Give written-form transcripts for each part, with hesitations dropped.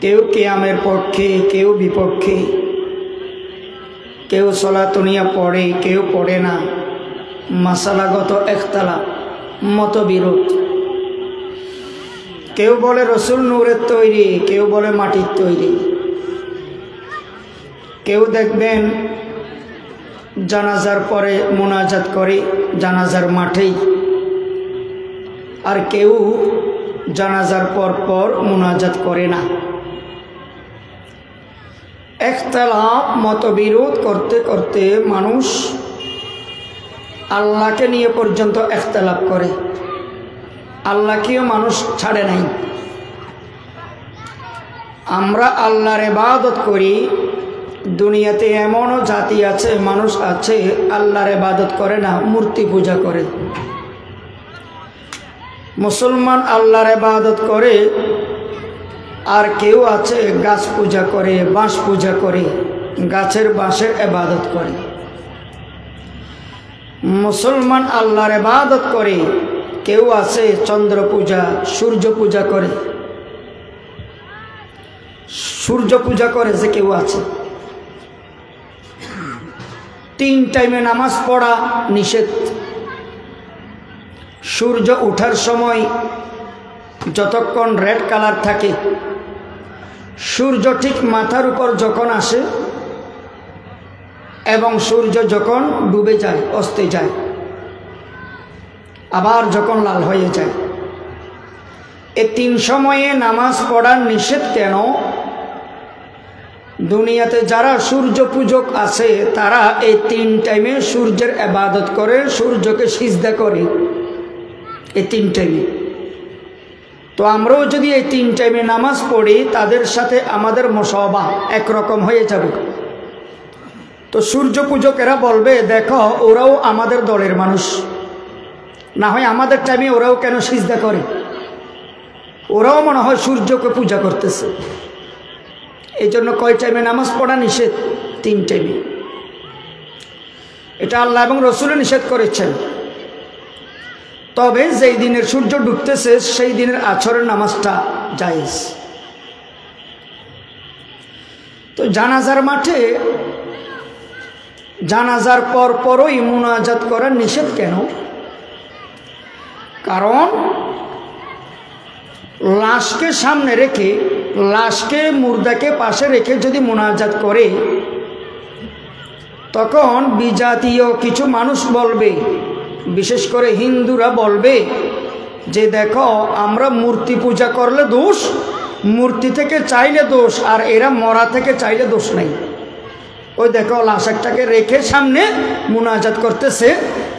কেউ কিয়ামের পক্ষে, কেউ বিপক্ষে, কেউ সলাতুনিয়া পড়ে, কেউ পড়ে না। মাসালাগত একতলাফ, মতবিরোধ। কেউ বলে রসুল নূরের তৈরি, কেউ বলে মাটির তৈরি। কেউ দেখবেন জানাজার পরে মুনাজাত করে জানাজার মাঠেই, আর কেউ জানাজার পর পর মুনাজাত করে না। একতলাফ, মতবিরোধ করতে করতে মানুষ আল্লাহকে নিয়ে পর্যন্ত একতলাফ করে। আল্লাহকেও মানুষ ছাড়ে নাই। আমরা আল্লাহর ইবাদত করি, দুনিয়াতে এমনও জাতি আছে, মানুষ আছে আল্লাহর ইবাদত করে না, মূর্তি পূজা করে। মুসলমান আল্লাহর ইবাদত করে, আর কেউ আছে গাছ পূজা করে, বাঁশ পূজা করে, গাছের বাঁশের ইবাদত করে। মুসলমান আল্লাহর ইবাদত করে, কেউ আছে চন্দ্র পূজা, সূর্য পূজা করে। সূর্য পূজা করে যে কেউ আছে। 3 টাইমে নামাজ পড়া নিষেধ। সূর্য ওঠার সময় যতক্ষণ রেড কালার থাকে, সূর্য ঠিক মাথার উপর যখন আসে এবং সূর্য যখন ডুবে যায়, অস্তে যায়, আবার যখন লাল হয়ে যায়, এই 3 সময়ে নামাজ পড়ার নিষেধ কেন? দুনিয়াতে যারা সূর্য পূজক আছে তারা এই 3 টাইমে সূর্যের ইবাদত করে, সূর্যকে সিজদা করে এই 3 টাইমে। তো আমরাও যদি এই 3 টাইমে নামাজ পড়ি, তাদের সাথে আমাদের মুসাওয়া একরকম হয়ে যাবে। তো সূর্য পূজকেরা বলবে, দেখো ওরাও আমাদের দলের মানুষ, না হয় আমাদের টাইমে ওরাও কেন সিজদা করে? ওরাও মনে হয় সূর্যকে পূজা করতেছে। এই জন্য কয় টাইমে নামাজ পড়া নিষেধ? 3 টাইমে। এটা আল্লাহ এবং রসুলে নিষেধ করেছেন। তবে যেই দিনের সূর্য ডুবতেছে সেই দিনের আছরের নামাজটা জায়েজ। তো জানাজার মাঠে জানাজার পর পরই মুনাজাত করার নিষেধ কেন? কারণ লাশকে সামনে রেখে, লাশকে মুর্দাকে পাশে রেখে যদি মুনাজাত করে, তখন বিজাতীয় কিছু মানুষ বলবে, বিশেষ করে হিন্দুরা বলবে যে দেখো আমরা মূর্তি পূজা করলে দোষ, মূর্তি থেকে চাইলে দোষ, আর এরা মরা থেকে চাইলে দোষ নাই। ওই দেখো লাশ একটাকে রেখে সামনে মুনাজাত করতেছে,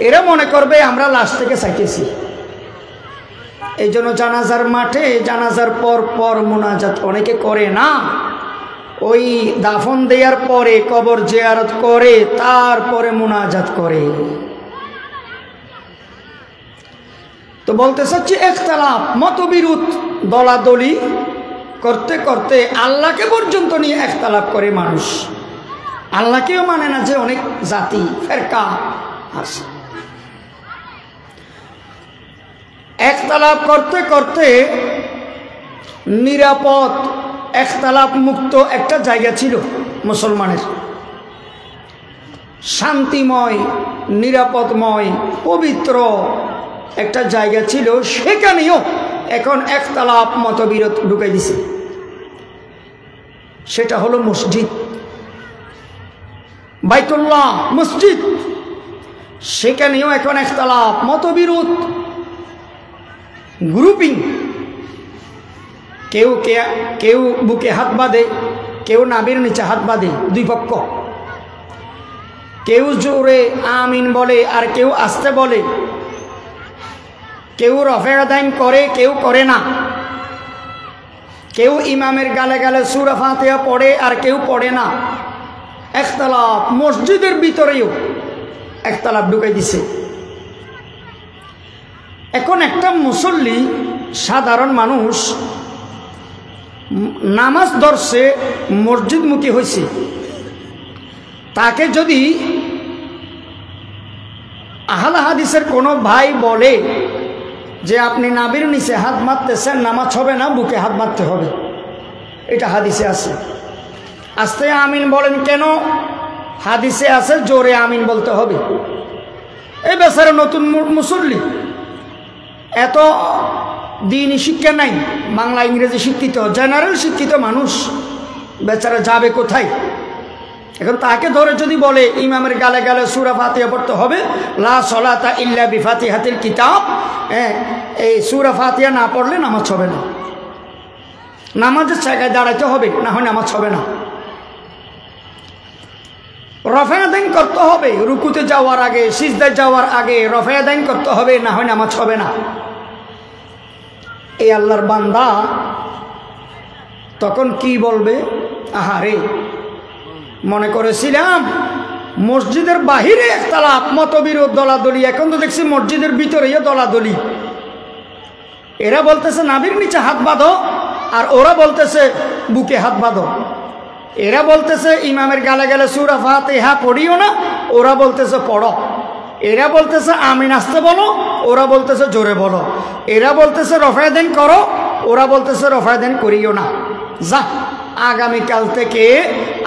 এরা মনে করবে আমরা লাশ থেকে চাইতেছি। এই জন্য জানাজার মাঠে জানাজার পর পর মুনাজাত অনেকে করে না। ওই দাফন দেওয়ার পরে কবর জিয়ারত করে, তারপরে মুনাজাত করে। তো বলতে চাচ্ছি ইখতিলাফ, মতবিরোধ, দলাদলি করতে করতে আল্লাহকে পর্যন্ত নিয়ে ইখতিলাফ করে মানুষ। আল্লাহকেও মানে না যে অনেক জাতি ফেরকা আছে। ইখতিলাফ করতে করতে নিরাপদ, ইখতিলাফ মুক্ত একটা জায়গা ছিল মুসলমানের, শান্তিময়, নিরাপদময়, পবিত্র একটা জায়গা ছিল। সেখানেও এখন ইখতিলাফ, মতবিরোধ ঢুকে দিছে। সেটা হলো মসজিদ, বাইতুল্লাহ, মসজিদ। সেখানেও এখন ইখতিলাফ, মতবিরোধ, গ্রুপিং। কেউ বুকে হাত বাঁধে, কেউ নাভির নিচে হাত বাঁধে, 2 পক্ষ। কেউ জোরে আমিন বলে আর কেউ আস্তে বলে। কেউ রফে আদাইন করে, কেউ করে না। কেউ ইমামের গালে গালে সূরা ফাতিহা পড়ে আর কেউ পড়ে না। ইখতিলাফ মসজিদের ভিতরেও ইখতিলাফ ঢুকাই দিছে। এখন একটা মুসল্লি, সাধারণ মানুষ নামাজ ধরছে, মসজিদমুখী হয়েছে, তাকে যদি আহলে হাদিসের কোনো ভাই বলে যে আপনি নাভির নিচে হাত মারতেছেন, নামাজ হবে না, বুকে হাত মারতে হবে, এটা হাদিসে আছে। আস্তে আমিন বলেন কেন? হাদিসে আছে জোরে আমিন বলতে হবে। এই বেচারা নতুন মুসল্লি, এত দিনই শিক্ষা নাই, বাংলা ইংরেজি শিক্ষিত জেনারেল শিক্ষিত মানুষ, বেচারা যাবে কোথায়? এখন তাকে ধরে যদি বলে ইমামের গালে গালে সূরা ফাতিহা পড়তে হবে, লা সলাতা ইল্লা বিফাতিহাতিল কিতাব, এই সূরা ফাতিহা না পড়লে নামাজ হবে না, নামাজের জায়গায় দাঁড়াইতে হবে, না হয় নামাজ হবে না। রফায়াদাইন করতে হবে, রুকুতে যাওয়ার আগে সিজদায় যাওয়ার আগে রফায়াদাইন করতে হবে, না হয় নামাজ হবে না। এই আল্লাহর বান্দা তখন কি বলবে? আহারে, মনে করেছিলাম মসজিদের বাহিরে একতলাপ মতবিরোধ দলাদলি, এখন তো দেখছি মসজিদের ভিতরেই দলাদলি। এরা বলতেছে নাভির নিচে হাত বাঁধো, আর ওরা বলতেছে বুকে হাত বাঁধো। এরা বলতেছে ইমামের গালে গালে সূরা ফাতিহা পড়িও না, ওরা বলতেছে পড়ো। এরা বলতেছে আমিন আসতে বলো, ওরা বলতেছে জোরে বলো। এরা বলতেছে রফায়াদাইন করো, ওরা বলতেছে রফায়াদাইন করিও না। যা, আগামীকাল থেকে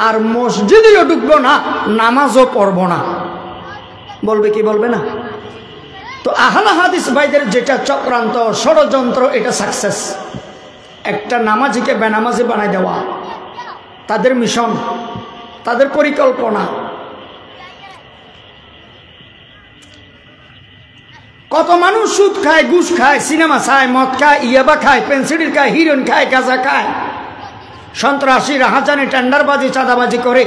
আর মসজিদেও ঢুকবো না, নামাজও পড়বো না। বলবে কি বলবে না? তো আহলে হাদিস ভাইদের যেটা চক্রান্ত ষড়যন্ত্র, এটা সাকসেস। একটা নামাজিকে বেনামাজি বানাই দেওয়া তাদের মিশন, তাদের পরিকল্পনা। কত মানুষ সুদ খায়, ঘুষ খায়, সিনেমা খায়, মদ খায়, ইয়াবা খায়, পেন্সিডিল খায়, হিরোইন খায়, গাঁজা খায়, সন্ত্রাসী রাহাজানি টেন্ডারবাজি চাঁদাবাজি করে।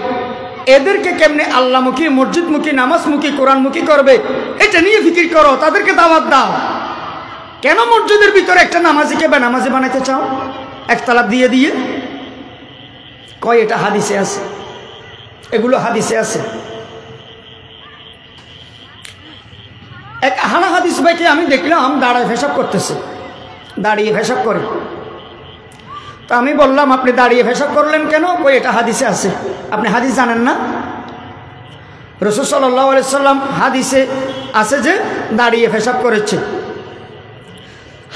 এদেরকে কেমনে আল্লাহমুখী, মসজিদমুখী, নামাজমুখী, কোরআনমুখী করবে, এটা নিয়ে ফিকির করো, তাদেরকে দাওয়াত দাও। কেন মসজিদের ভিতরে একটা নামাজিকে বেনামাজি বানাইতে চাও একতলাপ দিয়ে দিয়ে? কয় এটা হাদিসে আছে, এগুলো হাদিসে আছে। এক আহলে হাদিস ভাইকে আমি দেখলাম দাঁড়ায় পেশাব করতেছে, দাঁড়িয়ে পেশাব করে। তো আমি বললাম আপনি দাঁড়িয়ে পেশাব করলেন কেন? কই এটা হাদিসে আছে। আপনি হাদিস জানেন না? রাসূল সাল্লাল্লাহু আলাইহি সাল্লাম হাদিসে আছে যে দাঁড়িয়ে পেশাব করেছে।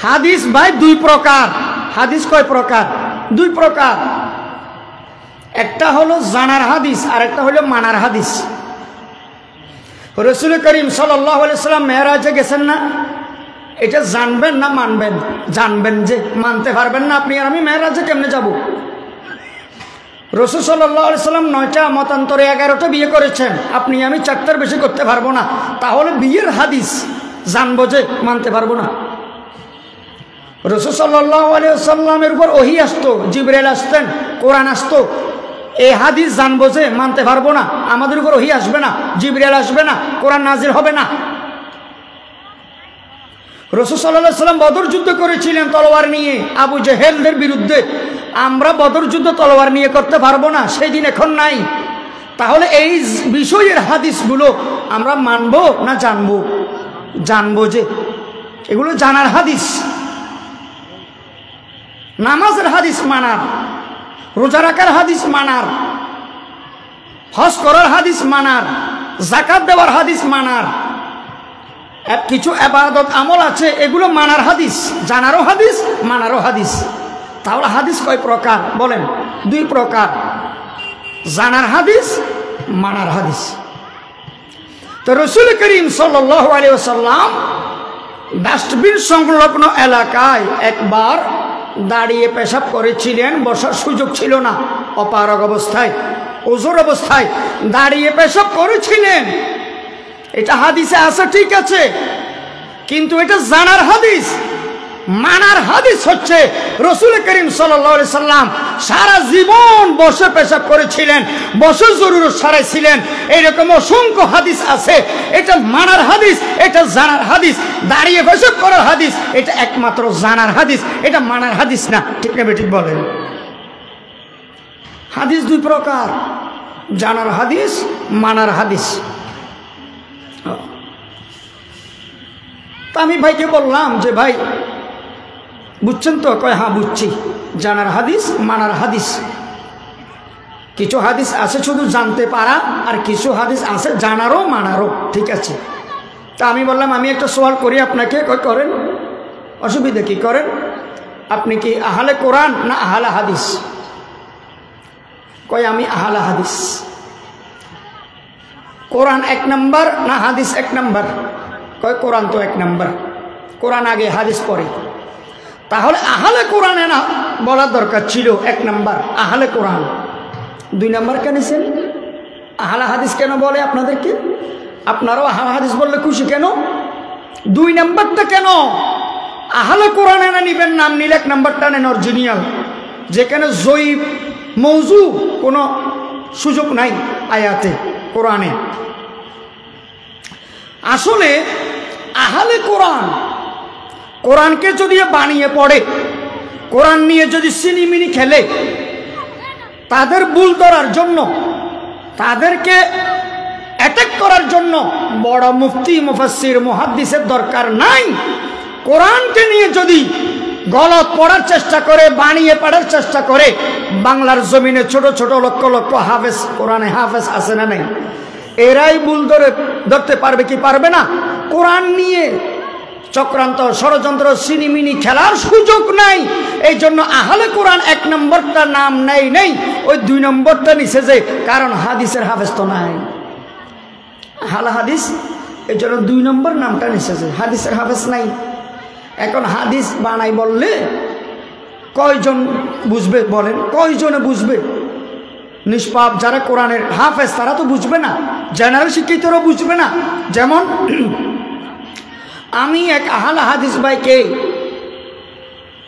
হাদিস ভাই দুই প্রকার। হাদিস কয় প্রকার? দুই প্রকার। একটা হলো জানার হাদিস, আর একটা হলো মানার হাদিস। রাসূল করিম সাল্লাল্লাহু আলাইহি সাল্লাম মেরাজে গেছেন না, এটা জানবেন না মানবেন? জানবেন, যে মানতে পারবেন না আপনি আর আমি মেরাজে কেমনে যাব? রাসূল সাল্লাল্লাহু আলাইহি সাল্লাম 9টা মতান্তরে 11টা বিয়ে করেছেন, আপনি আমি 4টার বেশি করতে পারবো না। তাহলে বিয়ের হাদিস জানবো যে মানতে পারবো না? রাসূল সাল্লাল্লাহু আলাইহি সাল্লামের উপর ওহী আসতো, জিবরাইল আসতেন, কোরআন আসতো, এই হাদিস জানবো যে মানতে পারবো না? আমাদের উপর ওহী আসবে না, জিবরাইল আসবে না, কোরআন নাজিল হবে না। রাসূল সাল্লাল্লাহু আলাইহি সাল্লাম বদর যুদ্ধ করেছিলেন তলোয়ার নিয়ে আবু জেহেলদের বিরুদ্ধে। আমরা বদর যুদ্ধ তলোয়ার নিয়ে করতে পারবো না, সেই দিন এখন নাই। তাহলে এই বিষয়ের হাদিসগুলো আমরা মানবো না জানবো? জানবো, যে এগুলো জানার হাদিস। নামাজের হাদিস মানার, রোজা রাখার হাদিস মানার, হজ করার হাদিস মানার, যাকাত দেওয়ার হাদিস মানার, কিছু ইবাদত আমল আছে এগুলো মানার হাদিস, জানারও হাদিস, মানারও হাদিস। তাহলে হাদিস কয় প্রকার বলেন? দুই প্রকার, জানার হাদিস, মানার হাদিস। তো রাসূল করিম সাল্লাল্লাহু আলাইহি ওয়াসাল্লাম ডাস্টবিন সংলগ্ন এলাকায় একবার দাঁড়িয়ে পেশাব করেছিলেন, বসার সুযোগ ছিল না, অপারগ অবস্থায়, ওজোর অবস্থায় দাঁড়িয়ে পেশাব করেছিলেন। এটা হাদিসে আছে, ঠিক আছে, কিন্তু এটা জানার হাদিস। মানার হাদিস হচ্ছে রাসূল করিম সাল্লাল্লাহু আলাইহি সাল্লাম সারা জীবন বসে পেশাব করেছিলেন, বসে জরুরত সারাইছিলেন, এইরকম অসংখ্য হাদিস আছে। এটা মানার হাদিস, এটা জানার হাদিস। দাঁড়িয়ে পেশাব করার হাদিস এটা একমাত্র জানার হাদিস, এটা মানার হাদিস না। ঠিক না ঠিক বলেন? হাদিস দুই প্রকার, জানার হাদিস, মানার হাদিস। তা আমি ভাইকে বললাম যে ভাই বুঝছেন তো? কয় হ্যাঁ বুঝছি, জানার হাদিস, মানার হাদিস। কিছু হাদিস আছে শুধু জানতে পারা, আর কিছু হাদিস আছে জানারও মানারও, ঠিক আছে। তা আমি বললাম আমি একটা সওয়াল করি আপনাকে। কয় করেন, অসুবিধা কি? করেন। আপনি কি আহলে কোরআন না আহলে হাদিস? কয় আমি আহলে হাদিস। কোরআন 1 নাম্বার না হাদিস 1 নাম্বার? কয় কোরআন তো 1 নাম্বার, কোরআন আগে হাদিস পরে। তাহলে আহলে কোরআনে না বলার দরকার ছিল 1 নাম্বার আহলে কোরআন। 2 নাম্বার কেন নিছেন? আহলে হাদিস কেন বলে আপনাদেরকে? আপনারাও আহলে হাদিস বললে খুশি কেন? 2 নাম্বারটা কেন? আহলে কোরআনে না নিবেন, নাম নিলে 1 নাম্বারটা নেন অরিজিনাল, যেখানে জয়ীফ মৌজু কোনো সুযোগ নাই আয়াতে কোরআনে। আসলে আহলে কোরআন কোরআনকে যদি বানিয়ে পড়ে, কোরআন নিয়ে যদি সিনিমিনি খেলে, তাদের ভুল ধরার জন্য, তাদেরকে অ্যাটাক করার জন্য বড় মুফতি মুফাসসির মুহাদ্দিসের দরকার নাই। কোরআনকে নিয়ে যদি গলত পড়ার চেষ্টা করে, বানিয়ে পড়ার চেষ্টা করে, বাংলার জমিনে ছোট ছোট লক্ষ লক্ষ হাফেজ, কোরআনে হাফেজ আছে না নাই? এরাই ভুল ধরতে পারবে কি পারবে না? কোরআন নিয়ে চক্রান্ত, ষড়যন্ত্র, সিনিমিনি খেলার সুযোগ নাই। এই জন্য আহলে কোরআন 1 নম্বরটা নাম নেই, ওই 2 নম্বরটা নিচে যে, কারণ হাদিসের হাফেজ তো নাই, আহলে হাদিস, এই জন্য 2 নম্বর নামটা নিচে যে, হাদিসের হাফেজ নাই। এখন হাদিস বানাই বললে কয়জন বুঝবে বলেন? কয়জনে বুঝবে? নিষ্পাপ যারা কোরআনের হাফেজ তারা তো বুঝবে না, জেনারেল শিক্ষিতরা বুঝবে না। যেমন আমি এক আহলে হাদিস ভাইকে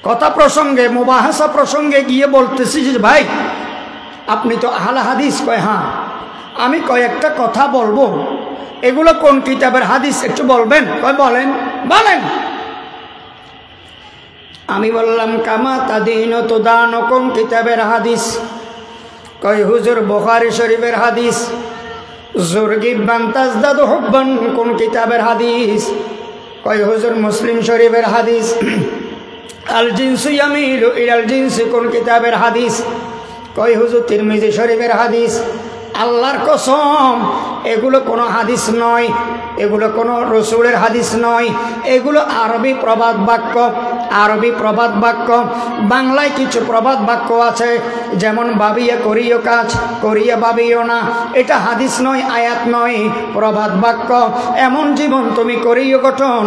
কথা প্রসঙ্গে, মুবাহাসা প্রসঙ্গে গিয়ে বলতেছি যে ভাই আপনি তো আহলে হাদিস। কয় হ্যাঁ। আমি কয়েকটা কথা বলবো, এগুলো কোন কিতাবের হাদিস একটু বলবেন? কয় বলেন। বলেন। আমি বললাম কামা তাদিন তুদান, কোন কিতাবের হাদিস? কয় হুজুর বুখারী শরীফের হাদিস। জুরগিবান তাজদাদু হুব্বান, কোন কিতাবের হাদিস? কয় হুজুর মুসলিম শরীফের হাদিস। আল জিনসু ইয়ামিলু ইলাল জিনসি, কোন কিতাবের হাদিস? কয় হুজুর তিরমিজি শরীফের হাদিস। আল্লাহর কসম এগুলো কোনো হাদিস নয়, এগুলো কোনো রসুলের হাদিস নয়, এগুলো আরবি প্রবাদ বাক্য। আরবি প্রবাদ বাক্য, বাংলায় কিছু প্রবাদ বাক্য আছে, যেমন ভাবিয়া করিও কাজ, করিয়া ভাবিও না, এটা হাদিস নয়, আয়াত নয়, প্রবাদ বাক্য। এমন জীবন তুমি করিও গঠন,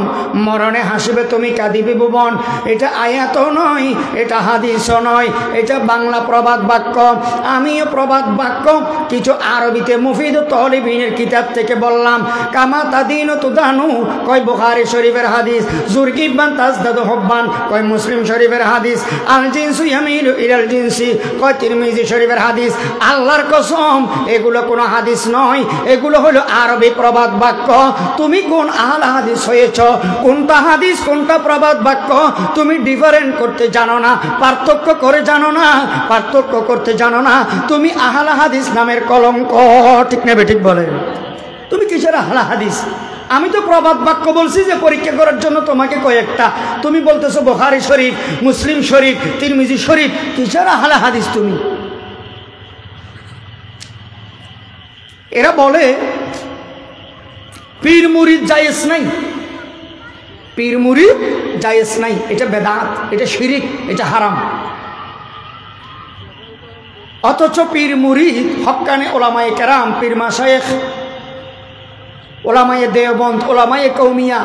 মরণে হাসিবে তুমি কাঁদিবে ভুবন, এটা আয়াতও নয়, এটা হাদিসও নয়, এটা বাংলা প্রবাদ বাক্য। আমিও প্রবাদ বাক্য কিছু আরবিতে মুফিদ তলিবিনের কিতাব থেকে বললাম। কামা তাদিন তুদানু, কয় বুখারী শরীফের হাদিস। জুরগিবান তাজদাদু হুব্বান, কয় মুসলিম শরীফের হাদিস। আল জিনসু ইয়ামিলু ইলাল জিনসি, কয় তিরমিজি শরীফের হাদিস। আল্লাহর কসম এগুলো কোনো হাদিস নয়, এগুলো হলো আরবি প্রবাদ বাক্য। তুমি কোন আহলে হাদিস হয়েছ? কোনটা হাদিস কোনটা প্রবাদ বাক্য তুমি ডিফারেন্ট করতে জানো না, পার্থক্য করে জানো না, পার্থক্য করতে জানো না, তুমি আহলে হাদিস নামের কলঙ্ক। ঠিক নেবে? ঠিক বলেন। তুমি কিসের আহলে হাদিস? আমি তো প্রবাদ বাক্য বলছি যে পরীক্ষা করার জন্য তোমাকে কয়েকটা, তুমি বলতেছো বুখারী শরীফ, মুসলিম শরীফ, তিরমিজি শরীফ, কিসের আহলে হাদিস তুমি? এরা বলে পীর মুরিদ জায়েজ নাই, পীর মুরিদ জায়েজ নাই, এটা বেদাত, এটা শিরিক, এটা হারাম। অথচ পীর মুরিদ হক্কানে ওলামায়ে কেরাম, পীর মাশায়েখ, ওলামায়ে দেওবন্দ, ওলামায়ে কৌমিয়া,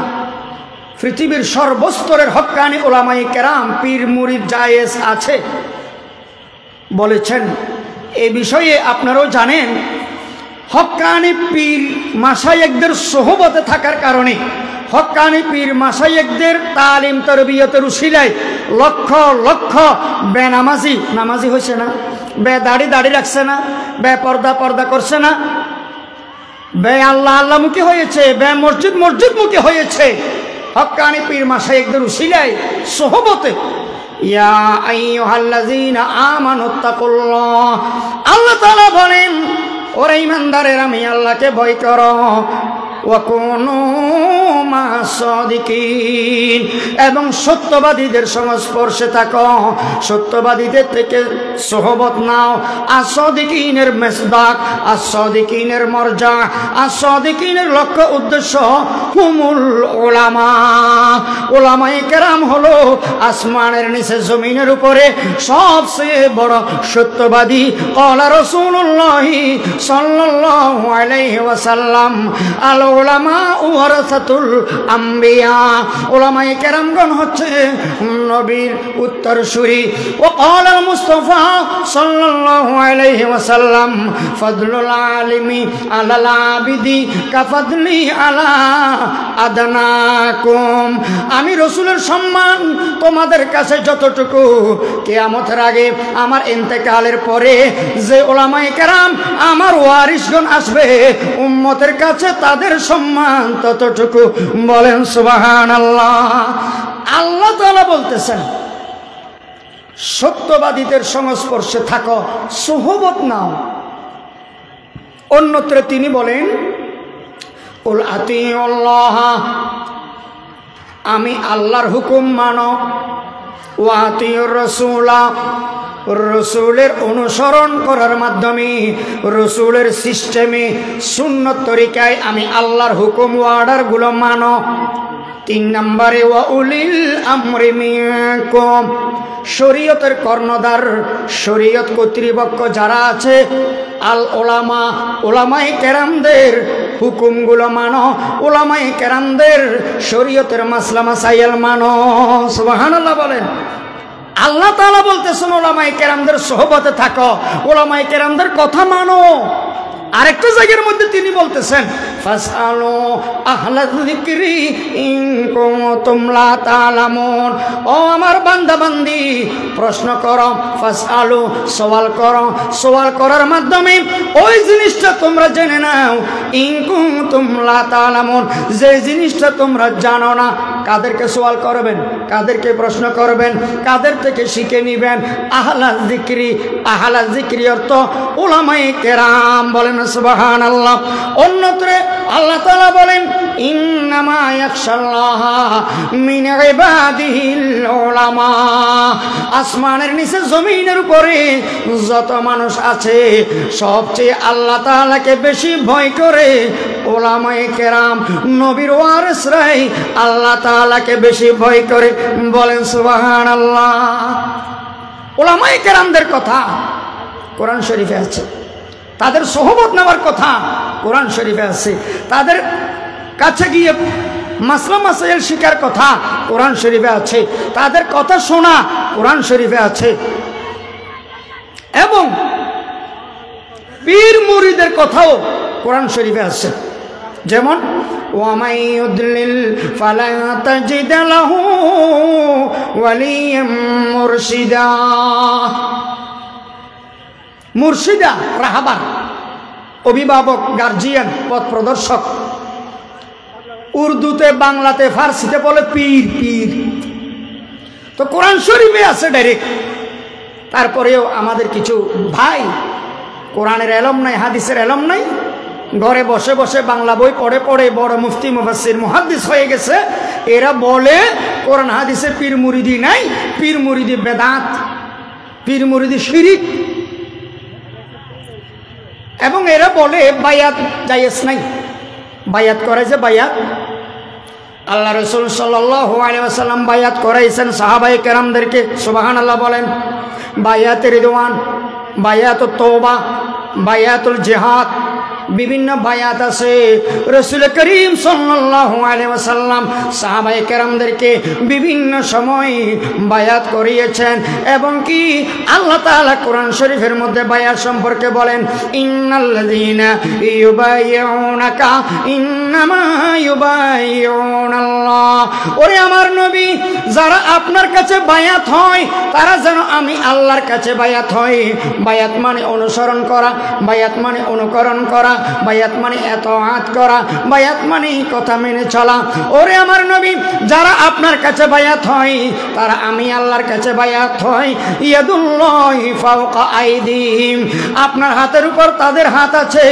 পৃথিবীর সর্বস্তরের হক্কানে ওলামায়ে কেরাম পীর মুরিদ জায়েজ আছে বলেছেন। এই বিষয়ে আপনারাও জানেন, হক্কানি পীর মাশায়েখদের সোহবতে থাকার কারণে, হক্কানি পীর মাশায়েখদের তালিম তরবিয়তের উসিলায় লক্ষ লক্ষ বেনামাজি নামাজি হয়েছে না, বে দাড়ি রাখছে না, বে পর্দা করছে না, বে আল্লাহ মুখী হয়েছে, বে মসজিদ মুখী হয়েছে, হক্কানি পীর মাশায়েখদের উসিলায় সোহবতে। ইয়া আইয়ুহাল্লাযীনা আমানুত্তাকুল্লাহ, আল্লাহ তাআলা বলেন ওরে ঈমানদারের আমি আল্লাহকে ভয় করো। ওয়া কুনু মা'আস-সাদিকিন, এবং সত্যবাদীদের সংস্পর্শে থাকো, সত্যবাদীদের থেকে সোহবত নাও। আস-সাদিকিনের মেসদাক, আস-সাদিকিনের মর্যা, আস-সাদিকিনের লক্ষ্য উদ্দেশ্য হুমুল উলামা। উলামায়ে কেরাম হলো আসমানের নিচে জমিনের উপরে সবচেয়ে বড় সত্যবাদী। ক্বালা রাসূলুল্লাহি সাল্লাল্লাহু আলাইহি ওয়াসাল্লাম, আল উলামা ওয়ারাসাতুল আম্বিয়া, উলামায়ে কেরামগণ হচ্ছে নবীর উত্তরসূরি। ওয়া ক্বালা আল মুস্তাফা সাল্লাল্লাহু আলাইহি ওয়াসাল্লাম, ফাদলুল আলিমি আলাল আবিদি কাফাদলি আলা আদনাকুম। আমি রাসূলের সম্মান তোমাদের কাছে যতটুকু, কিয়ামতের আগে আমার ইন্তেকালের পরে যে উলামায়ে কেরাম আমার ওয়ারিসগণ আসবে উম্মতের কাছে তাদের সম্মান ততটুকু। বলেন সুবহানাল্লাহ। আল্লাহ তাআলা বলতেছেন সত্যবাদীদের সংস্পর্শে থাকো, সুহবত নাও। অন্যত্র তিনি বলেন কুল আতিউল্লাহ, আমি আল্লাহর হুকুম মানো, ওয়া আতিউর রাসূলা, রসুলের অনুসরণ করার মাধ্যমে রসুলের সিস্টেমে সুন্নত তরিকায় আমি আল্লাহর হুকুম ও অর্ডারগুলো মানো। 3 নম্বরে ওয়া উলিল আমরি মিনকুম, শরীয়তের কর্ণধার, শরীয়ত কর্তৃপক্ষ যারা আছে, আল ওলামা, ওলামায়ে কেরামদের হুকুমগুলো মানো, ওলামায়ে কেরামদের শরীয়তের মাসলা মাসাইল মানো। সুবহানাল্লাহ বলেন। আল্লাহ তাআলা বলতেছেন ওলামায়ে কেরামদের সোহবতে থাকো, ওলামায়ে কেরামদের কথা মানো। আরেকটা জায়গার মধ্যে তিনি বলতেছেন ফাসআলু আহলায যিকরি ইন কুনতুম লা তা'লামুন, ও আমার বান্দা বান্দি প্রশ্ন করো, ফাসআলু সওয়াল করো, সওয়াল করার মাধ্যমে ওই জিনিসটা তোমরা জেনে নাও। ইন কুনতুম লা তা'লামুন, যে জিনিসটা তোমরা জানো না। কাদেরকে সওয়াল করবেন, কাদেরকে প্রশ্ন করবেন, কাদের থেকে শিখে নিবেন? আহলায যিকরি, আহলায যিকরি অর্থ উলামায়ে কেরাম। বলেন সুবহানাল্লাহ। অন্যত্র আল্লাহ তাআলা বলেন ইন্নামা ইয়াখশাল্লাহ মিন ইবাদিহিল উলামা, আসমানের নিচে জমিনের উপরে যত মানুষ আছে সবচেয়ে আল্লাহ তাআলাকে বেশি ভয় করে উলামায়ে কেরাম, নবীর ওয়ারিসরাই আল্লাহ তাআলাকে বেশি ভয় করে। বলেন সুবহানাল্লাহ। উলামায়ে কেরামদের কথা কোরআন শরীফে আছে, তাদের সোহবত নেওয়ার কথা কোরআন শরীফে আছে, তাদের কাছে গিয়ে মাসলা মাসাইল শিকার কথা কোরআন শরীফে আছে, তাদের কথা শোনা কোরআন শরীফে আছে, এবং পীর মুরিদের কথাও কোরআন শরীফে আছে। যেমন ওয়ামাই ইউদলিল ফালা তাজিদ লাহু ওয়ালিয়াম মুরশিদা, মুর্শিদা রাহাবার, অভিভাবক, গার্জিয়ান, পথ প্রদর্শক। উর্দুতে, বাংলাতে, ফার্সিতে বলে পীর। পীর তো কোরআন শরীফে আছে ডাইরেক্ট। তারপরেও আমাদের কিছু ভাই কোরআনের এলম নাই, হাদিসের এলম নাই, ঘরে বসে বসে বাংলা বই পড়ে পড়ে বড় মুফতি, মুফাসসির, মুহাদ্দিস হয়ে গেছে। এরা বলে কোরআন হাদিসে পীর মুরিদি নাই, পীর মুরিদি বেদাত, পীর মুরিদি শিরিক, এবং এরা বলে বায়াত জায়েজ নাই। বায়াত করে যে বায়াত, আল্লাহ রাসূল সাল্লাল্লাহু আলাইহি ওয়াসাল্লাম বায়াত করাইছেন সাহাবায়ে কেরামদেরকে। সুবহানাল্লাহ বলেন। বায়াতে রিদওয়ান, বায়াতুত তওবা, বায়াতুল জিহাদ, বিভিন্ন বায়াত আছে। রাসূল করিম সাল্লাল্লাহু আলাইহি ওয়াসাল্লাম সাহাবায়ে কেরামদেরকে বিভিন্ন সময় বায়াত করিয়েছেন। এবং কি আল্লাহ তাআলা কোরআন শরীফের মধ্যে বায়াত সম্পর্কে বলেন ইন্নাল্লাযীনা ইউবাইয়ুনাকা ইন্নামা ইউবাইয়ুনাল্লাহ, ওরে আমার নবী, যারা আপনার কাছে বায়াত হয় তারা যেন আমি আল্লাহর কাছে বায়াত হয়। বায়াত মানে অনুসরণ করা, বায়াত মানে অনুকরণ করা, বায়াত মানে এতাআত করা, বায়াত মানে কথা মেনে চলা। ওরে আমার নবী, যারা আপনার কাছে বায়াত হয় তারা আমি আল্লাহর কাছে বায়াত হয়। ইয়াদুল্লাহি ফাওকা আইদিহিম, আপনার হাতের উপর তাদের হাত আছে,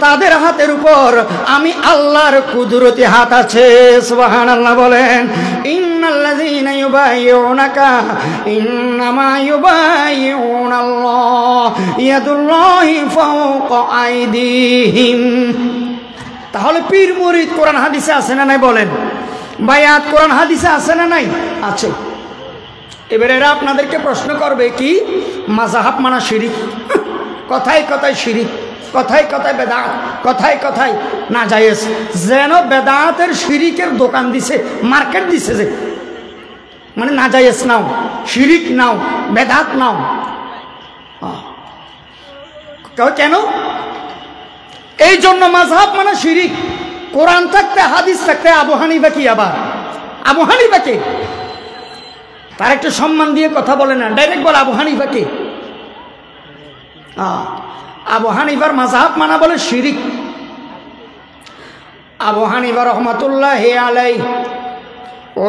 তাদের হাতের উপর আমি আল্লাহ আল্লাহর কুদরতি হাত আছে। সুবহানাল্লাহ বলেন। ইন্নাল্লাযীনা ইউবাইয়ুনাকা ইন্নামা ইউবাইয়ুনাল্লাহ ইয়াদুল্লাহি ফাওকা আইদিহিম। তাহলে পীর মুরিদ কোরআন হাদিসে আছে না নাই বলেন? বায়াত কোরআন হাদিসে আছে না নাই? আছে। এবারে এরা আপনাদেরকে প্রশ্ন করবে কি মাযহাব মানা শিরিক, কথায় কথায় শিরিক, কথায় কথায় বেদাত, কথায় কথায় নাজায়েজ, যেন বেদাতের শিরিকের দোকান দিছে, মার্কেট দিছে, যে মানে নাজায়েজ নাও, শিরিক নাও, বেদাত নাও। কেন? এই জন্য মাযহাব মানে শিরিক। কোরআন থাকতে হাদিস থাকতে আবু হানিফা কি? আবার আবু হানিফাকে তার একটু সম্মান দিয়ে কথা বলে না, ডাইরেক্ট বলে আবু হানিফাকে। আবু হানিফার মাযহাব মানা বলে শিরিক। আবু হানিফা রহমাতুল্লাহি আলাইহি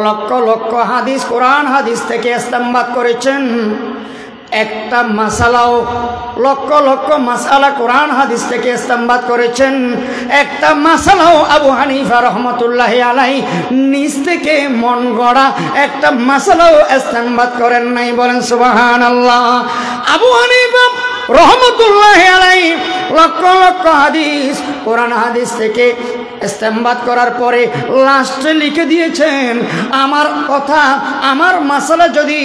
লক্ষ লক্ষ হাদিস, কোরআন হাদিস থেকে ইস্তেমবাদ করেছেন। একটা মাসালাও, লক্ষ লক্ষ মাসালা কোরআন হাদিস থেকে ইস্তেমবাদ করেছেন। একটা মাসালাও আবু হানিফা রহমাতুল্লাহি আলাইহি নিজ থেকে মন গড়া একটা মাসালাও ইস্তেমবাদ করেন নাই। বলেন সুবহানাল্লাহ। আবু হানিফা রহমাতুল্লাহি আলাইহি লক্ষ লক্ষ হাদিস কোরআন হাদিস থেকে ইস্তেমবাদ করার পরে লাস্টে লিখে দিয়েছেন, আমার কথা, আমার মাসালা যদি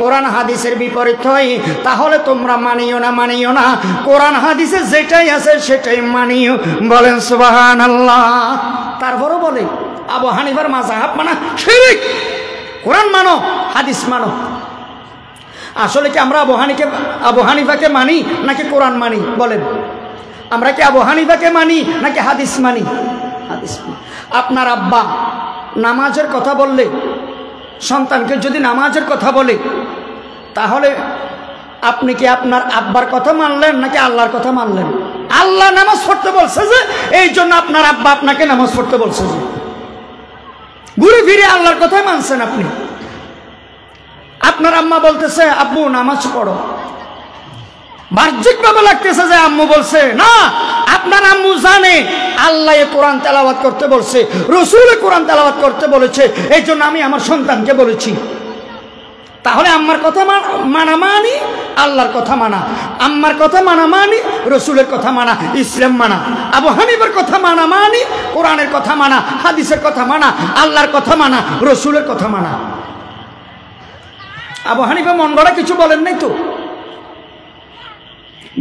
কোরআন হাদিসের বিপরীত হয় তাহলে তোমরা মানিও না, মানিও না, কোরআন হাদিসে যেটাই আছে সেটাই মানিও। বলেন সুবহানাল্লাহ। তারপরও বলে আবু হানিফার মাযহাব মানা শিরক, কোরআন মানো, হাদিস মানো। আসলে কি আমরা আবু হানিফাকে মানি নাকি কোরআন মানি? বলেন, আমরা কি আবু হানিফাকে মানি নাকি হাদিস মানি? হাদিস। আপনার আব্বা নামাজের কথা বললে, সন্তানকে যদি নামাজের কথা বলে, তাহলে আপনি কি আপনার আব্বার কথা মানলেন নাকি আল্লাহর কথা মানলেন? আল্লাহ নামাজ পড়তে বলছে যে, এই জন্য আপনার আব্বা আপনাকে নামাজ পড়তে বলছে যে, ঘুরে ফিরে আল্লাহর কথাই মানছেন আপনি। আপনার আম্মা বলতেছে আব্বু নামাজ পড়ো, বাহ্যিকভাবে লাগতেছে যে আম্মু বলছে না। আপনার আম্মু জানে আল্লাহ কোরআন তেলাওয়াত করতে বলছে, রাসূল কোরআন তেলাওয়াত করতে বলেছে, এই জন্য আমি আমার সন্তানকে বলেছি। তাহলে আম্মার কথা মানা মানি, আল্লাহর কথা মানা। আম্মার কথা মানা মানি, রাসূলের কথা মানা, ইসলাম মানা। আবু হানিফার কথা মানা মানি, কোরআনের কথা মানা, হাদিসের কথা মানা, আল্লাহর কথা মানা, রাসূলের কথা মানা। আবু হানিফা মন গড়া কিছু বলেন নাই তো।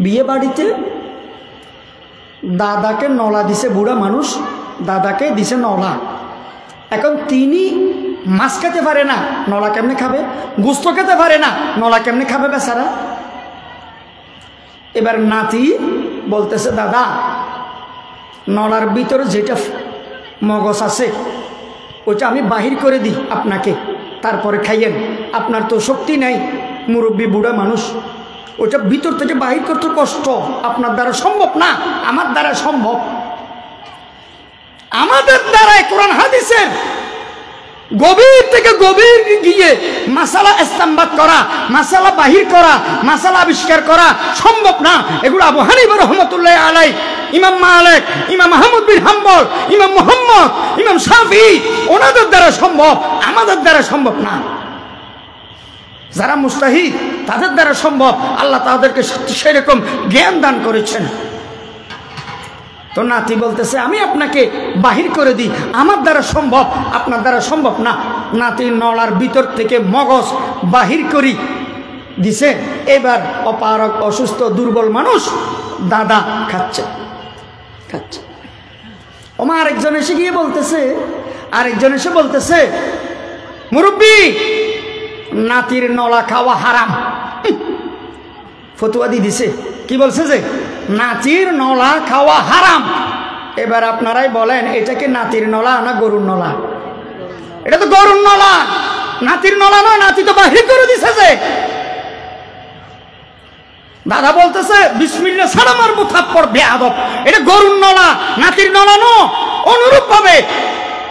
বিয়ে বাড়িতে দাদাকে নলা দিছে, বুড়া মানুষ, দাদাকে দিছে নলা। এখন তিনি মাছ খেতে পারে না, নলা কেমনে খাবে? গোস্ত খেতে পারে না, নলা কেমনে খাবে বেচারা? এবার নাতি বলতেছে দাদা, নলার ভিতরে যেটা মগজ আছে ওটা আমি বাহির করে দিই আপনাকে, তারপরে খাইয়েন। আপনার তো শক্তি নাই, মুরব্বী বুড়া মানুষ, ওটা ভিতর থেকে বাহির করতে কষ্ট, আপনার দ্বারা সম্ভব না, আমার দ্বারা সম্ভব। আমাদের দ্বারাই কোরআন হাদিসের গভীর থেকে গভীর গিয়ে মাসালা ইস্তেমবাদ করা, মাসালা বাহির করা, মাসালা আবিষ্কার করা সম্ভব না। এগুলো আবু হানিফা রহমাতুল্লাহি আলাইহি, ইমাম মালিক, ইমাম আহমদ বিন হাম্বল, ইমাম মুহাম্মদ, ইমাম শাফিঈ, ওনাদের দ্বারা সম্ভব, আমাদের দ্বারা সম্ভব না। যারা মুস্তাহিদ তাদের দ্বারা সম্ভব, আল্লাহ তাদেরকে সেরকম জ্ঞান দান করেছেন। তো নাতি বলতেছে আমি আপনাকে বাহির করে দিই, আমার দ্বারা সম্ভব, আপনার দ্বারা সম্ভব না। নাতির নলার ভিতর থেকে মগজ বাহির করি দিছে। এবার অপারগ, অসুস্থ, দুর্বল মানুষ দাদা খাচ্ছে খাচ্ছে। ওমা আরেকজন এসে গিয়ে বলতেছে, আরেকজন এসে বলতেছে মুরব্বী, নাতির নলা খাওয়া হারাম। ফতুয়া দিয়ে দিছে, কি বলছে যে নাতির নলা খাওয়া হারাম। এবার আপনারাই বলেন, এটা কি নাতির নলা না গরুর নলা? এটা তো গরুর নলা, নাতির নলা নয়। নাতি তো বাহির করে দিছে যে। দাদা বলতেছে বিসমিল্লাহ ছাড়া মারবো থাপ্পড় বেয়াদব, এটা গরুর নলা, নাতির নলা ন। অনুরূপ ভাবে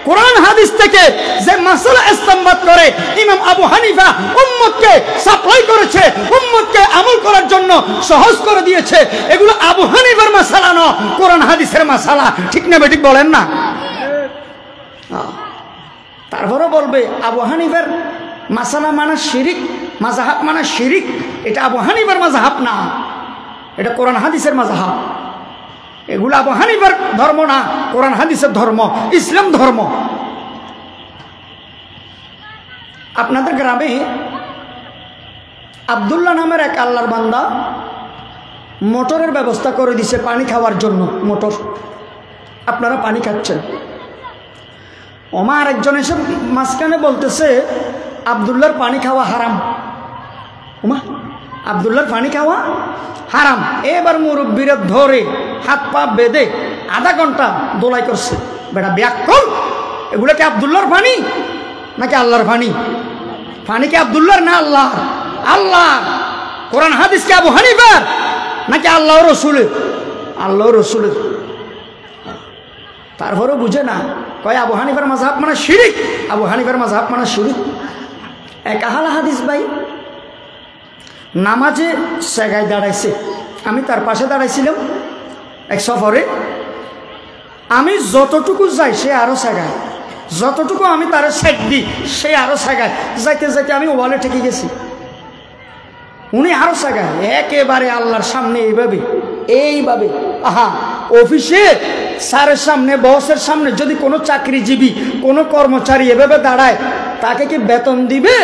কোরআন হাদিস থেকে যে মাসালা ইস্তেমবাদ করে ইমাম আবু হানিফা উম্মতকে সাপ্লাই করেছে, উম্মতকে আমল করার জন্য সহজ করে দিয়েছে, এগুলো আবু হানিফার মাসালা ন, কোরআন হাদিসের মাসালা। ঠিক না বেঠিক বলেন না? তারপরে বলবে আবু হানিফার মাসালা মানে শিরিক, মাযহাব মানে শিরিক, এটা আবু হানিফার মাযহাব না, এটা কোরআন হাদিসের মাযহাব। এগুলো আবু হানিফার ধর্ম না, কোরআন হাদিসের ধর্ম, ইসলাম ধর্ম। আপনাদের গ্রামে আব্দুল্লাহ নামের এক আল্লাহর বান্দা মোটরের ব্যবস্থা করে দিছে পানি খাওয়ার জন্য। মোটর, আপনারা পানি খাচ্ছেন। ওমার একজন এসে মাঝখানে বলতেছে আব্দুল্লাহর পানি খাওয়া হারাম। ওমা, আব্দুল্লাহর পানি খাওয়া হারাম। এবার মুরব্বীরা ধরে হাত পা বেঁধে আধা ঘন্টা দোলাই করছে। বেটা ব্যাকল, এগুলো কি আব্দুল্লাহর পানি নাকি আল্লাহর পানি? পানি কি আব্দুল্লাহর না আল্লাহর? আল্লাহ। কোরআন হাদিস কি আবু হানিফার নাকি আল্লাহ রসুলের? আল্লাহ রসুলের। তারপরেও বুঝে না, কয় আবু হানিফার মাযহাব মানে শিরিক, আবু হানিফার মাযহাব মানে শিরিক। এক আহলে হাদিস ভাই নামাজে জায়গায় দাঁড়াইছে, আমি তার পাশে দাঁড়াইছিলাম এক সফরে। আমি যতটুকু যাই সে আরো জায়গায়, যতটুকু আমি তার সাইড দিই সে আরো জায়গায়, যাইতে যাইতে আমি ওয়ালে ঠেকে গেছি, উনি আরো জায়গায়। একেবারে আল্লাহর সামনে এইভাবে এইভাবে। আহা, অফিসে স্যারের সামনে, বসের সামনে যদি কোনো চাকরিজীবী, কোনো কর্মচারী এভাবে দাঁড়ায়, তাকে কি বেতন দিবে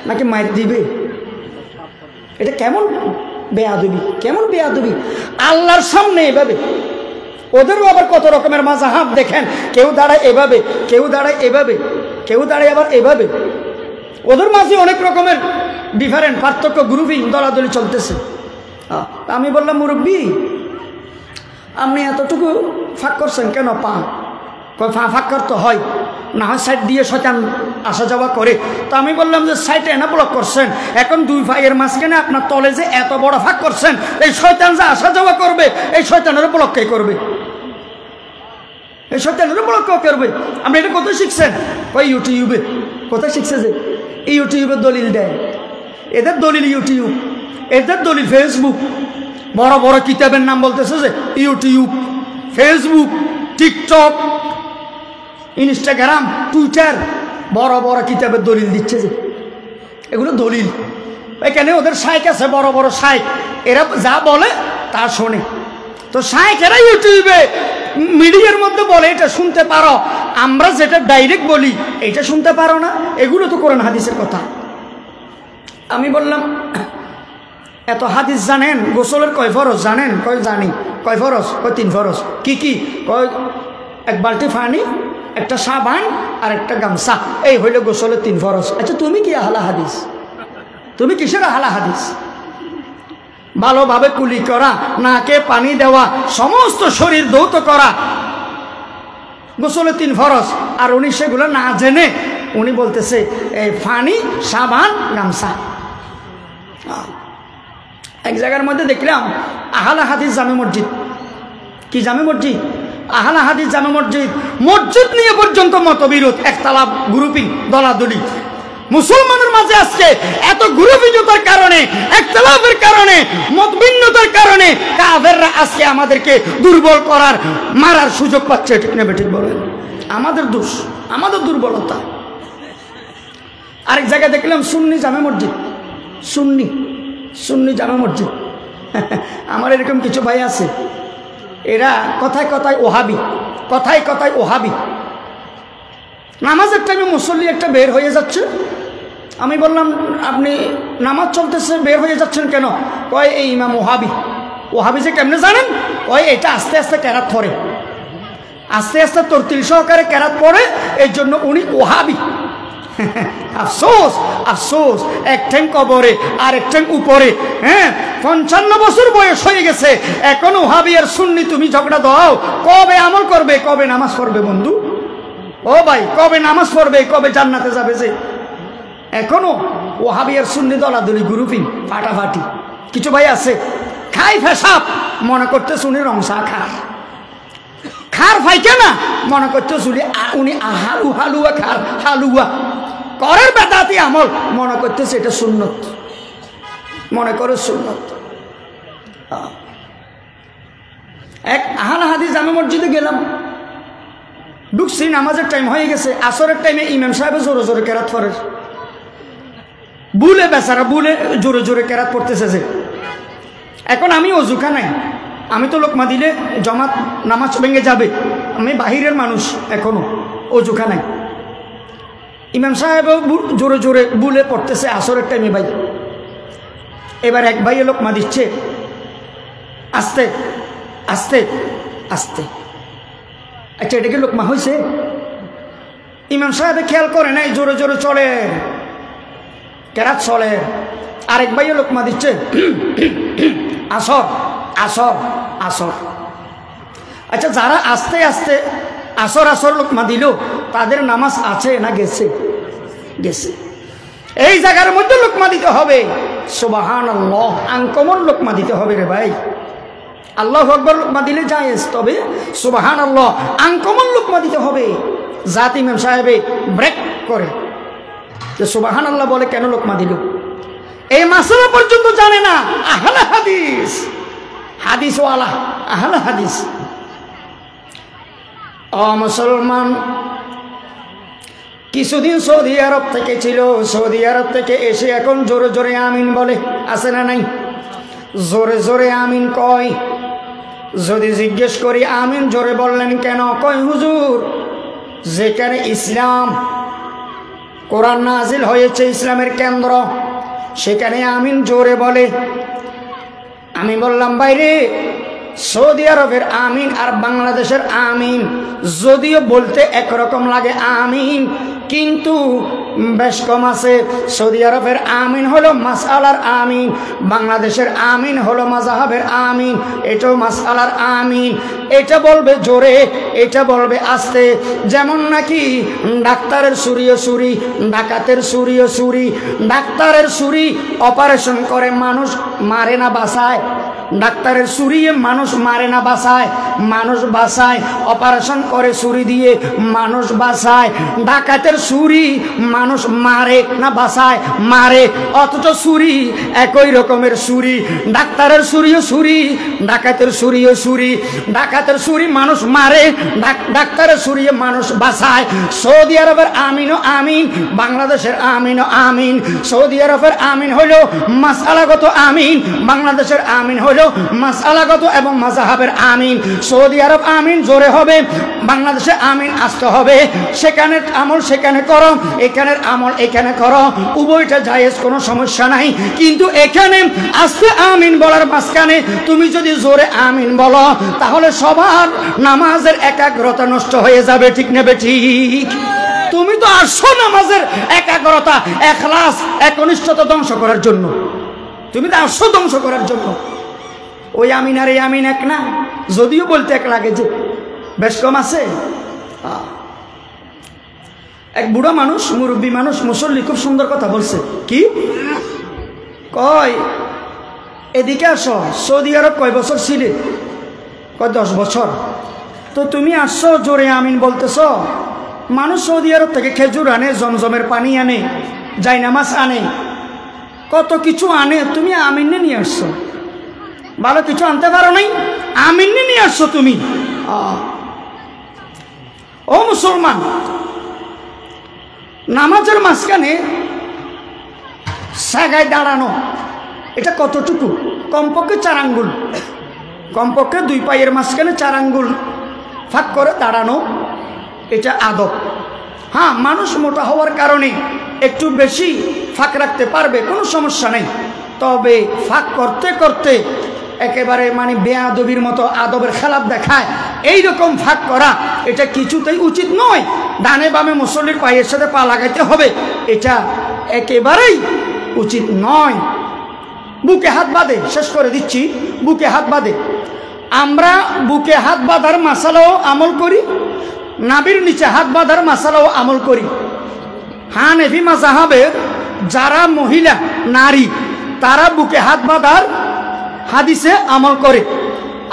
নাকি মাইর দিবে? এটা কেমন বেয়াদবি, কেমন বেয়াদবি! আল্লাহর সামনে এভাবে। ওদেরও আবার কত রকমের মাযহাব দেখেন, কেউ দাঁড়ায় এভাবে, কেউ দাঁড়ায় এভাবে, কেউ দাঁড়ায় আবার এভাবে। ওদের মাঝে অনেক রকমের ডিফারেন্ট পার্থক্য, গ্রুপিং, দলাদলি চলতেছে। আমি বললাম মুরব্বী, আপনি এতটুকু ফাঁক করছেন কেন? ফাঁক করতে হয় না, হয় সাইড দিয়ে শয়তান আসা যাওয়া করে। তো আমি বললাম যে সাইডে এনে ব্লক করছেন, এখন দুই ভাইয়ের মাঝখানে আপনার তলে যে এত বড় ফাঁক করছেন, এই শয়তান যে আসা যাওয়া করবে, এই শয়তানের ব্লক কে করবে? এই শয়তানের ব্লক কে করবে? আপনি এটা কোথায় শিখছেন? ওই ইউটিউবে। কোথায় শিখছে? যে ইউটিউবে দলিল দেয়, এদের দলিল ইউটিউব, এদের দলিল ফেসবুক। বড় বড় কিতাবের নাম বলতেছে যে YouTube, Facebook, TikTok, Instagram, Twitter, বড় বড় কিতাবের দলিল দিচ্ছে যে এগুলো দলিল। এখানে ওদের শাইখ আছে, বড় বড় শাইখ, এরা যা বলে তা শোনে। তো শাইখেরা ইউটিউবে মিডিয়ার মধ্যে বলে এটা শুনতে পারো, আমরা যেটা ডাইরেক্ট বলি এটা শুনতে পারো না। এগুলো তো কোরআন হাদিসের কথা। আমি বললাম এত হাদিস জানেন, গোসলের কয় ফরজ জানেন? কয় জানি। কয় ফরজ? কয় 3 ফরজ। কি কি? কয় 1 বালতি পানি, একটা সাবান আর একটা গামছা, এই হইল গোসলের 3 ফরজ। আচ্ছা তুমি কি আহলে হাদিস? তুমি কিসের আহলে হাদিস? ভালোভাবে কুলি করা, নাকে পানি দেওয়া, সমস্ত শরীর ধৌত করা, গোসলের 3 ফরজ। আর উনি সেগুলো না জেনে উনি বলতেছে এই পানি, সাবান, গামছা। এক জায়গার মধ্যে দেখলাম আহলে হাদিস জামে মসজিদ। কি জামে মসজিদ? আহলে হাদিস জামে মসজিদ। মসজিদ নিয়ে পর্যন্ত মতবিরোধ, একতলা গ্রুপিং, দলাদলি। মুসলমানের মাঝে আজকে এত গ্রুপিংতার কারণে, একতলাফের কারণে, মতভিন্নতার কারণে কাফেররা আজকে আমাদেরকে দুর্বল করার, মারার সুযোগ পাচ্ছে। ঠিক না বেঠিক বলেন? আমাদের দোষ, আমাদের দুর্বলতা। আরেক জায়গায় দেখলাম সুন্নি জামে মসজিদ, সুন্নি জামে মসজিদ। আমার এরকম কিছু ভাই আছে, এরা কথায় কথায় ওহাবি, কথায় কথায় ওহাবি। নামাজের টাইমে মুসল্লি একটা বের হয়ে যাচ্ছে। আমি বললাম আপনি নামাজ চলতেছে বের হয়ে যাচ্ছেন কেন? কয় এই ইমাম ওহাবি। ওহাবি যে কেমনে জানেন? কয় এটা আস্তে আস্তে কেরাত পড়ে, আস্তে আস্তে তরতিল সহকারে কেরাত পড়ে, এই জন্য উনি ওহাবি। আফসোস, আফসোস, এক ঠ্যাং কবরে আর এক ঠ্যাং উপরে। হ্যাঁ, 55 বছর বয়স হয়ে গেছে, এখন ওহাবি আর সুন্নি তুমি ঝগড়া দাও। কবে আমল করবে, কবে নামাজ পড়বে বন্ধু? ও ভাই, কবে নামাজ পড়বে, কবে জান্নাতে যাবে? যে এখনো ওহাবি আর সুন্নি দলাদলি, গ্রুপিং, ফাটাফাটি। কিছু ভাই আছে খাই ফেসাব, মনে করতে শুনি রংসা খার ফাইকে না, মনে করতে শুনি উনি হালুয়া খার, হালুয়া করের বেদাতি আমল, মনে করতেছে এটা সুন্নত, মনে করে সুন্নত। এক আহলে হাদিস জামে মসজিদে গেলাম, ঢুকছি, নামাজের টাইম হয়ে গেছে, আসরের টাইমে ইমাম সাহেব জোরে জোরে কেরাত পড়ে, বুলে বেচারা বুলে জোরে জোরে কেরাত পড়তেছে যে। এখন আমি অজুখা নাই, আমি তো লোকমা দিলে জমাত নামাজ ভেঙে যাবে, আমি বাহিরের মানুষ, এখনো অজুখা নাই। ইমাম সাহেবও জোরে জোরে বুলে পড়তেছে আসরের টাইমে ভাই। এবার এক ভাইয়ে লোকমা দিচ্ছে, আস্তে আস্তে আস্তে। আচ্ছা, এটা কি লোকমা হয়েছে? ইমাম সাহেব খেয়াল করে নাই, জোরে জোরে চলে কেরাত চলে। আরেক ভাইয়ে লোকমা দিচ্ছে, আসর আসর আসর। আচ্ছা, যারা আস্তে আস্তে আসর আসর লোকমা দিল, তাদের নামাজ আছে না গেছে? গেছে। এই জায়গার মধ্যে লোকমা দিতে হবে, সুবহানাল্লাহ, আনকমন লোকমা দিতে হবে রে ভাই। আল্লাহু আকবার লোকমা দিলে জায়েজ, তবে সুবহানাল্লাহ আনকমন লোকমা দিতে হবে। জাত ইমাম সাহেবে ব্রেক করে যে সুবহানাল্লাহ বলে কেন লোকমা দিল, এই মাসলা পর্যন্ত জানে না। আহলে হাদিস, হাদিস ওয়ালা, আহলে হাদিস। ও মুসলমান, কিছুদিন সৌদি আরব থেকে ছিল, সৌদি আরব থেকে এসে এখন জোরে জোরে আমিন বলে, আছে না নাই? জোরে জোরে আমিন কয়। যদি জিজ্ঞেস করি আমিন জোরে বললেন কেন, কয় হুজুর যেখানে ইসলাম কোরআন নাজিল হয়েছে, ইসলামের কেন্দ্র, সেখানে আমিন জোরে বলে। আমি বললাম বাইরে, সৌদি আরবের আমিন আর বাংলাদেশের আমিন যদিও বলতে একরকম লাগে আমিন, কিন্তু বেশ কম আছে। সৌদি আরবের আমিন হলো মাসআলার আমিন, বাংলাদেশের আমিন হলো মাযহাবের আমিন। এটাও মাসআলার আমিন, এটা বলবে জোরে, এটা বলবে আস্তে। যেমন নাকি ডাক্তারের সুরিও সুরি, ডাকাতের সুরিও সুরি। ডাক্তারের সুরি অপারেশন করে মানুষ মারে না বাঁচায়, ডাক্তারের সুরিয়ে মানুষ মারে না বাঁচায়, মানুষ বাঁচায়। অপারেশন করে সুরি দিয়ে মানুষ বাঁচায়। ডাকাতের সুরি মানুষ মারে না বাঁচায়, মারে। অথচ সুরি একই রকমের সুরি, ডাক্তারের সুরিও সুরি, ডাকাতের সুরিও সুরি। ডাকাতের সুরি মানুষ মারে, ডাক্তারের সুরিয়ে মানুষ বাঁচায়। সৌদি আরবের আমিনও আমিন, বাংলাদেশের আমিনও আমিন। সৌদি আরবের আমিন হলো মাসআলাগত আমিন, বাংলাদেশের আমিন হলো মাসআলাগত এবং মাযহাবের আমিন। সৌদি আরব আমিন জোরে হবে, বাংলাদেশে আমিন আসতে হবে। সেখানের আমল সেখানে করো, এখানের আমল এখানে করো, উভয়টা জায়েজ, কোনো সমস্যা নাই। কিন্তু এখানে আস্তে আমিন বলার মাঝখানে তুমি যদি জোরে আমিন বলো, তাহলে সবার নামাজের একাগ্রতা নষ্ট হয়ে যাবে, ঠিক নেবে ঠিক? তুমি তো আসছো নামাজের একাগ্রতা, ইখলাস, একনিষ্ঠতা ধ্বংস করার জন্য। তুমি তো আসছো ধ্বংস করার জন্য। ওই আমিন আর এই আমিন এক না, যদিও বলতে এক লাগে, যে বেশ কম আছে। এক বুড়ো মানুষ, মুরব্বী মানুষ, মুসল্লি, খুব সুন্দর কথা বলছে। কি কয়, এদিকে আসো, সৌদি আরব কয় বছর ছিলে? কয় 10 বছর। তো তুমি আসছো জোরে আমিন বলতেছ, মানুষ সৌদি আরব থেকে খেজুর আনে, জমজমের পানি আনে, জায়নামাজ আনে, কত কিছু আনে, তুমি আমিন নিয়ে আসছো। ভালো কিছু আনতে পারো নাই, আমিন নিয়ে আসছো তুমি। ও মুসলমান, নামাজের মাঝখানে সাগায় দাঁড়ানো, এটা কতটুকু? কমপক্ষে 4 আঙ্গুল, কমপক্ষে 2 পায়ের মাঝখানে 4 আঙ্গুল ফাঁক করে দাঁড়ানো, এটা আদব। হ্যাঁ, মানুষ মোটা হওয়ার কারণে একটু বেশি ফাঁক রাখতে পারবে, কোনো সমস্যা নেই। তবে ফাঁক করতে করতে একেবারে মানে বেয়াদবির মতো আদবের খেলাপ দেখায়, এইরকম ফাঁক করা এটা কিছুতেই উচিত নয়। ডানে বামে মুসল্লির পায়ের সাথে পা লাগাইতে হবে, এটা একেবারেই উচিত নয়। বুকে হাত বাঁধে, শেষ করে দিচ্ছি, বুকে হাত বাঁধে। আমরা বুকে হাত বাঁধার মাসালাও আমল করি, নাভির নিচে হাত বাঁধার মাসালাও আমল করি। হানাফি মাযহাবের যারা মহিলা, নারী, তারা বুকে হাত বাঁধার হাদিসে আমল করে,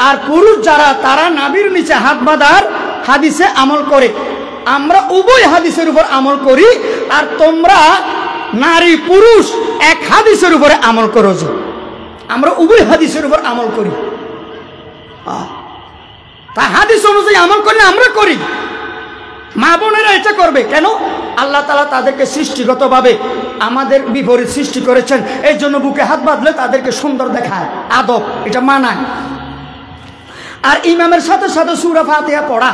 আর পুরুষ যারা, তারা নাভির নিচে হাত বাঁধার হাদিসে আমল করে। আমরা উভয় হাদিসের উপর আমল করি, আর তোমরা নারী পুরুষ এক হাদিসের উপরে আমল করো। আমরা উভয় হাদিসের উপর আমল করি, তা হাদিস অনুযায়ী আমল করলে আমরা করি। মা বোনেরা এটা করবে কেন? আল্লাহ তাআলা তাদেরকে সৃষ্টিগতভাবে আমাদের বিপরীত সৃষ্টি করেছেন, এই জন্য বুকে হাত বাঁধলে তাদেরকে সুন্দর দেখায়, আদব, এটা মানায়। আর ইমামের সাথে সাথে সূরা ফাতিহা পড়া,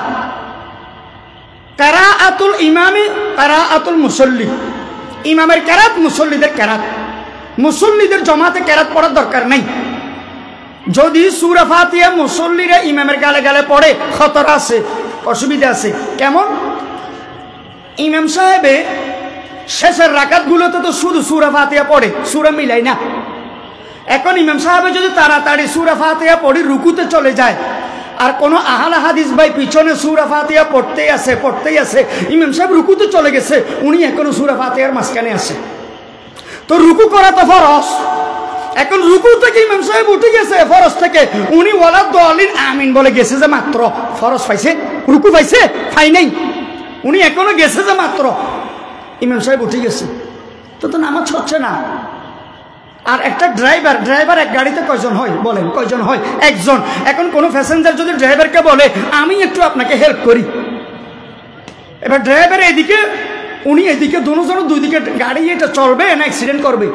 কিরাআতুল ইমামি কিরাআতুল মুসল্লি, ইমামের কেরাত মুসল্লিদের কেরাত, মুসল্লিদের জমাতে কেরাত পড়ার দরকার নেই। যদি সূরা ফাতিহা মুসল্লিরা ইমামের গালে গালে পড়ে খতরা আছে, অসুবিধা আছে। কেমন? ইমাম সাহেবে শেষের রাকাতগুলোতে তো শুধু সূরা ফাতিহা পড়ে, সূরা মিলাই না। এখন ইমাম সাহেবে যদি তাড়াতাড়ি সূরা ফাতিহা পড়ে রুকুতে চলে যায়, আর কোনো আহলে হাদিস ভাই পিছনে সূরা ফাতিহা পড়তেই আছে, ইমাম সাহেব রুকুতে চলে গেছে, উনি এখনো সূরা ফাতিহার মাঝখানে আছে, তো রুকু করা তো ফরজ। এখন রুকু থেকে ইমাম সাহেব উঠে গেছে ফরজ থেকে, উনি ওয়ালা দালিন আমিন বলে গেছে যে মাত্র, ফরজ পাইছে, রুকু পাইছে, পাই নাই, উনি এখনো গেছে যে মাত্র, ইমাম সাহেব উঠে গেছে, তো নামাজ হচ্ছে না। আর একটা ড্রাইভার এক গাড়িতে কয়জন হয় বলেন? কয়জন হয়? একজন। এখন কোনো প্যাসেঞ্জার যদি ড্রাইভারকে বলে আমি একটু আপনাকে হেল্প করি, এবার ড্রাইভার এদিকে, উনি এদিকে, দুজন দুই দিকে গাড়ি, এটা চলবে না অ্যাক্সিডেন্ট করবে?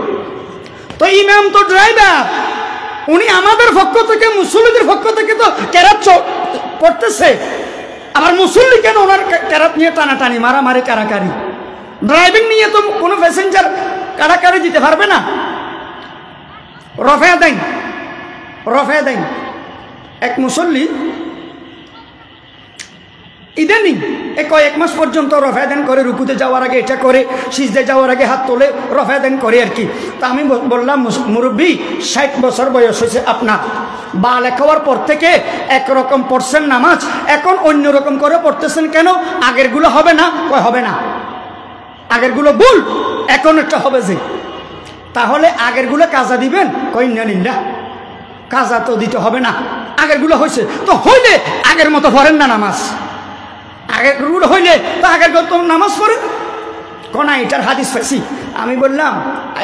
তো ইমাম তো ড্রাইভার, উনি আমাদের পক্ষ থেকে, মুসল্লিদের পক্ষ থেকে তো কেরাত করতেছে, আবার মুসল্লি কেন ওনার কেরাত নিয়ে টানাটানি, মারামারি, কারাকারি? ড্রাইভিং নিয়ে তো কোনো প্যাসেঞ্জার কারাকারি দিতে পারবে না। রফা দেন এক মুসল্লি ইদানিং কয়েক মাস পর্যন্ত রফা দেন করে, রুকুতে যাওয়ার আগে এটা করে, সিজদে যাওয়ার আগে হাত তোলে, রফা দেন করে আর কি। তা আমি বললাম, মুরব্বী 60 বছর বয়স হয়েছে আপনার, বালেগ হওয়ার পর থেকে একরকম পড়ছেন নামাজ, এখন অন্যরকম করে পড়তেছেন কেন? আগেরগুলো হবে না? হবে না, আগেরগুলো ভুল, এখন একটা হবে যে, তাহলে আগেরগুলো কাজা দিবেন? না, কাজা তো দিতে হবে না, আগেরগুলো হয়েছে তো হইলে আগের মতো পড়েন না নামাজ, আগেরগুলো হইলে তো আগের মতো নামাজ পড়েন। কোনা এটার হাদিস পাইছি। আমি বললাম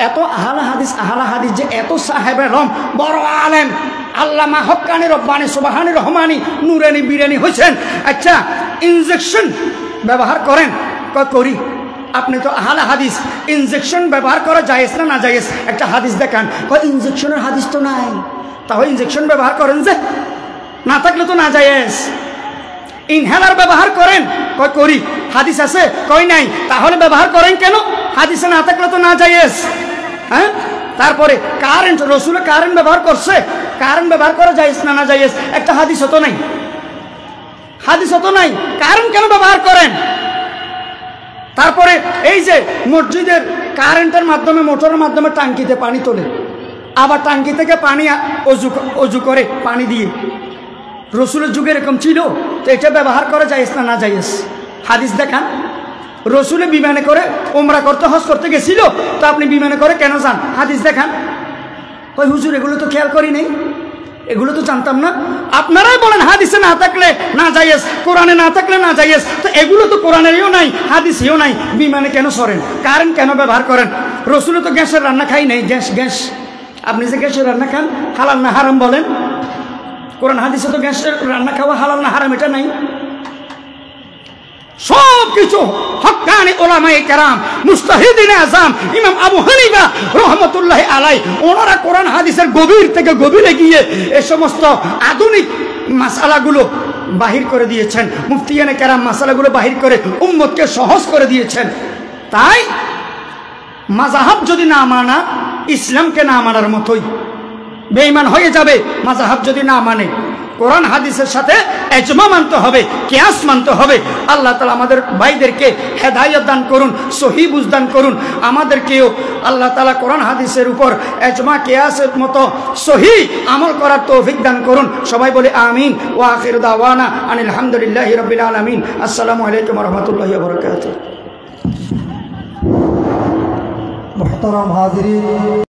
এত আহলা হাদিস যে এত সাহেবে রম বড় আলেম আল্লামা হক্কানি রব্বানি সুবহানি রহমানি নুরানি বিরানি হয়েছেন, আচ্ছা ইনজেকশন ব্যবহার করেন? করি। আপনি তো আহলে হাদিস, ইনজেকশন ব্যবহার করা জায়েজ না না জায়েজ একটা হাদিস দেখান। ইনজেকশনের হাদিস তো নাই, তাহলে ইনজেকশন ব্যবহার করেন যে, না থাকলে তো না জায়েজ। ইনহেলার ব্যবহার করেন? করি। হাদিস আছে? নাই। তাহলে ব্যবহার করেন কেন? হাদিসে না থাকলে তো না জায়েজ। হ্যাঁ, তারপরে কারেন্ট, রসুল কারেন্ট ব্যবহার করছে, কারেন্ট ব্যবহার করা জায়েজ না না জায়েজ একটা হাদিস হতো নাই, হাদিস হতো নাই, কারেন্ট কেন ব্যবহার করেন? তারপরে এই যে মসজিদের কারেন্টের মাধ্যমে, মোটরের মাধ্যমে টাঙ্কিতে পানি তোলে, আবার টাঙ্কি থেকে পানি অজু করে পানি দিয়ে, রসুলের যুগে এরকম ছিল, তো এটা ব্যবহার করা জায়েজ না না জায়েজ হাদিস দেখান। রসুলে বিমানে করে ওমরা করতে, হজ করতে গেছিল, তো আপনি বিমানে করে কেন যান? হাদিস দেখান। হুজুর এগুলো তো খেয়াল করি নাই, এগুলো তো জানতাম না। আপনারাই বলেন হাদিসে না থাকলে না জায়েজ, কোরআনে না থাকলে না জায়েজ, তো এগুলো তো কোরআনেরও নাই, হাদিসেও নাই, বিমানে কেন সরেন? কারেন্ট কেন ব্যবহার করেন? রসুলে তো গ্যাসের রান্না খাই নাই, গ্যাস আপনি যে গ্যাসের রান্না খান হালাল না হারাম বলেন? কোরআন হাদিসে তো গ্যাসের রান্না খাওয়া হালাল না হারাম এটা নাই। সব কিছু হক্কানি উলামায়ে কেরাম, মুজতাহিদিনে আযম, ইমাম আবু হানিফা রাহমাতুল্লাহ আলাইহি, ওনারা কোরআন হাদিসের গভীর থেকে গভীরে গিয়ে এই সমস্ত আধুনিক মাসালাগুলো বাহির করে দিয়েছেন। মুফতিয়ানে কেরাম মাসালাগুলো বাহির করে উম্মতকে সহজ করে দিয়েছেন। তাই মাযহাব যদি না মানা, ইসলামকে না মানার মতোই, বেঈমান হয়ে যাবে মাযহাব যদি না মানে। কোরআন হাদিসের সাথে ইজমা মানতে হবে, কিয়াস মানতে হবে। আল্লাহ তাআলা আমাদের ভাইদেরকে হেদায়েত দান করুন, সহিহ বুঝ দান করুন। আমাদেরকেও আল্লাহ তাআলা কোরআন হাদিসের উপর ইজমা কিয়াসের মতো সহিহ আমল করার তৌফিক দান করুন। সবাই বলে আমিন। ওয়া আখিরু দাওয়ানা আনিল হামদুলিল্লাহি রাব্বিল আলামিন। আসসালামু আলাইকুম ওয়া রাহমাতুল্লাহি ওয়া বারাকাতুহু। मुहतरम हाज़िरीन,